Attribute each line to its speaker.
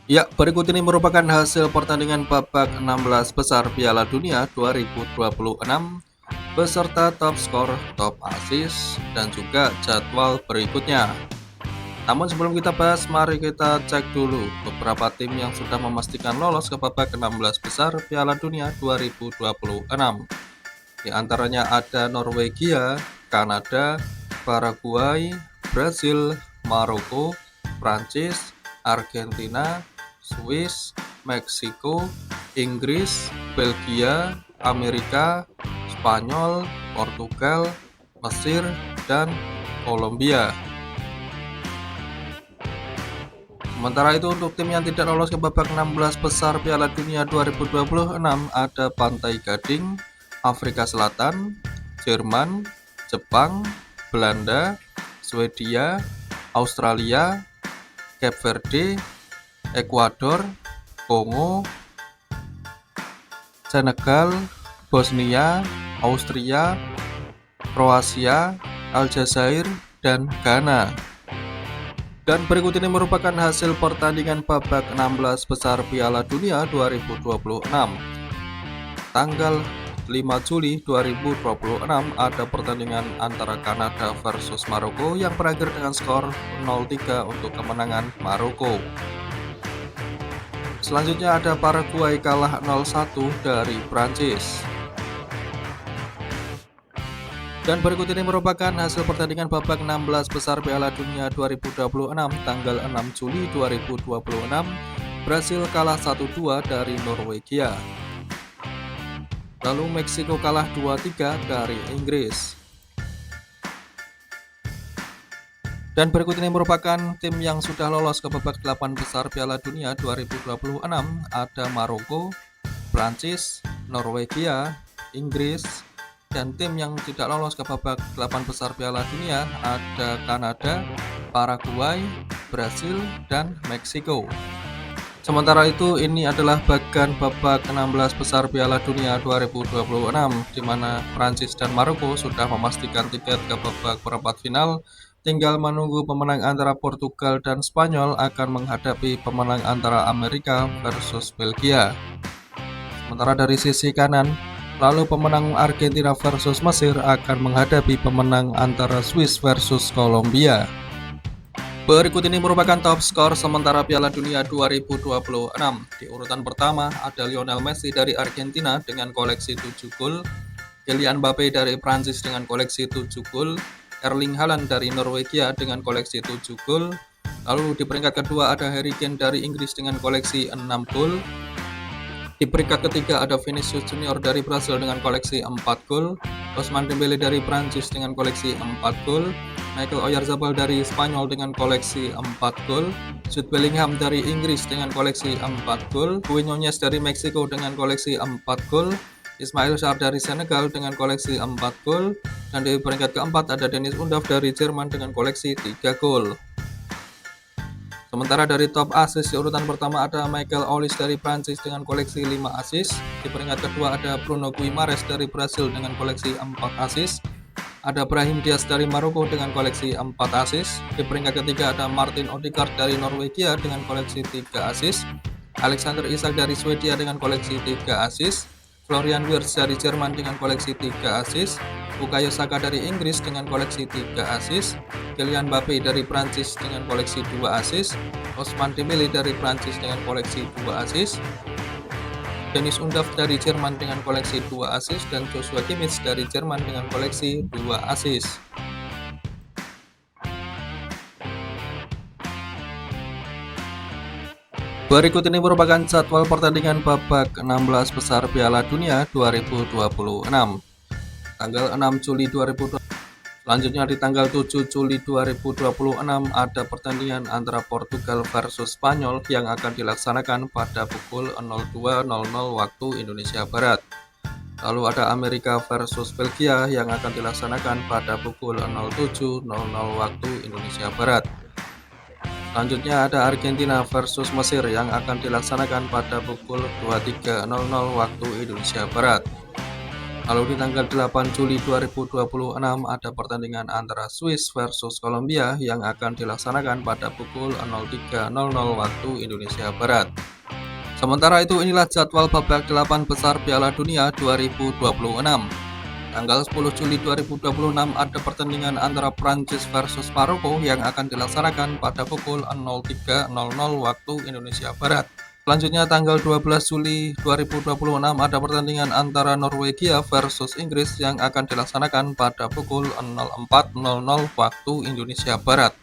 Speaker 1: Ya, berikut ini merupakan hasil pertandingan babak 16 besar Piala Dunia 2026 beserta top skor, top assist, dan juga jadwal berikutnya. Namun sebelum kita bahas, mari kita cek dulu beberapa tim yang sudah memastikan lolos ke babak 16 besar Piala Dunia 2026. Di antaranya ada Norwegia, Kanada, Paraguay, Brasil, Maroko, Prancis, Argentina, Swiss, Meksiko, Inggris, Belgia, Amerika, Spanyol, Portugal, Mesir, dan Kolombia. Sementara itu untuk tim yang tidak lolos ke babak 16 besar Piala Dunia 2026 ada Pantai Gading, Afrika Selatan, Jerman, Jepang, Belanda, Swedia, Australia, Cape Verde, Ekuador, Kongo, Senegal, Bosnia, Austria, Kroasia, Aljazair, dan Ghana. Dan berikut ini merupakan hasil pertandingan babak 16 besar Piala Dunia 2026. Tanggal 5 Juli 2026 ada pertandingan antara Kanada versus Maroko yang berakhir dengan skor 0-3 untuk kemenangan Maroko. Selanjutnya ada Paraguay kalah 0-1 dari Prancis. Dan berikut ini merupakan hasil pertandingan babak 16 besar Piala Dunia 2026 tanggal 6 Juli 2026. Brasil kalah 1-2 dari Norwegia. Lalu Meksiko kalah 2-3 dari Inggris. Dan berikut ini merupakan tim yang sudah lolos ke babak 8 besar Piala Dunia 2026. Ada Maroko, Prancis, Norwegia, Inggris, dan tim yang tidak lolos ke babak 8 besar Piala Dunia ada Kanada, Paraguay, Brasil, dan Meksiko. Sementara itu ini adalah bagian babak 16 besar Piala Dunia 2026 di mana Prancis dan Maroko sudah memastikan tiket ke babak perempat final. Tinggal menunggu pemenang antara Portugal dan Spanyol akan menghadapi pemenang antara Amerika versus Belgia. Sementara dari sisi kanan, lalu pemenang Argentina versus Mesir akan menghadapi pemenang antara Swiss versus Kolombia. Berikut ini merupakan top skor sementara Piala Dunia 2026. Di urutan pertama ada Lionel Messi dari Argentina dengan koleksi 7 gol, Kylian Mbappe dari Prancis dengan koleksi 7 gol, Erling Haaland dari Norwegia dengan koleksi 7 gol. Lalu di peringkat kedua ada Harry Kane dari Inggris dengan koleksi 6 gol. Di peringkat ketiga ada Vinicius Junior dari Brasil dengan koleksi 4 gol, Ousmane Dembele dari Prancis dengan koleksi 4 gol, Michael Oyarzabal dari Spanyol dengan koleksi 4 gol, Jude Bellingham dari Inggris dengan koleksi 4 gol, Luis Nunez dari Meksiko dengan koleksi 4 gol, Ismail Sarr dari Senegal dengan koleksi 4 gol, dan di peringkat keempat ada Dennis Undav dari Jerman dengan koleksi 3 gol. Sementara dari top assist di urutan pertama ada Michael Olise dari Prancis dengan koleksi 5 assist. Di peringkat kedua ada Bruno Guimaraes dari Brasil dengan koleksi 4 assist. Ada Brahim Diaz dari Maroko dengan koleksi 4 assist. Di peringkat ketiga ada Martin Odegaard dari Norwegia dengan koleksi 3 assist. Alexander Isak dari Swedia dengan koleksi 3 assist. Florian Wirtz dari Jerman dengan koleksi 3 assist, Bukayo Saka dari Inggris dengan koleksi 3 assist, Kylian Mbappe dari Prancis dengan koleksi 2 assist, Ousmane Dembele dari Prancis dengan koleksi 2 assist, Dennis Undav dari Jerman dengan koleksi 2 assist, dan Joshua Kimmich dari Jerman dengan koleksi 2 assist. Berikut ini merupakan jadwal pertandingan babak 16 besar Piala Dunia 2026. Tanggal 6 Juli 2026. Selanjutnya di tanggal 7 Juli 2026 ada pertandingan antara Portugal versus Spanyol yang akan dilaksanakan pada pukul 02.00 waktu Indonesia Barat. Lalu ada Amerika versus Belgia yang akan dilaksanakan pada pukul 07.00 waktu Indonesia Barat. Selanjutnya ada Argentina versus Mesir yang akan dilaksanakan pada pukul 23.00 waktu Indonesia Barat. Lalu di tanggal 8 Juli 2026 ada pertandingan antara Swiss versus Kolombia yang akan dilaksanakan pada pukul 03.00 waktu Indonesia Barat. Sementara itu inilah jadwal babak 8 besar Piala Dunia 2026. Tanggal 10 Juli 2026 ada pertandingan antara Prancis versus Maroko yang akan dilaksanakan pada pukul 03.00 waktu Indonesia Barat. Selanjutnya tanggal 12 Juli 2026 ada pertandingan antara Norwegia versus Inggris yang akan dilaksanakan pada pukul 04.00 waktu Indonesia Barat.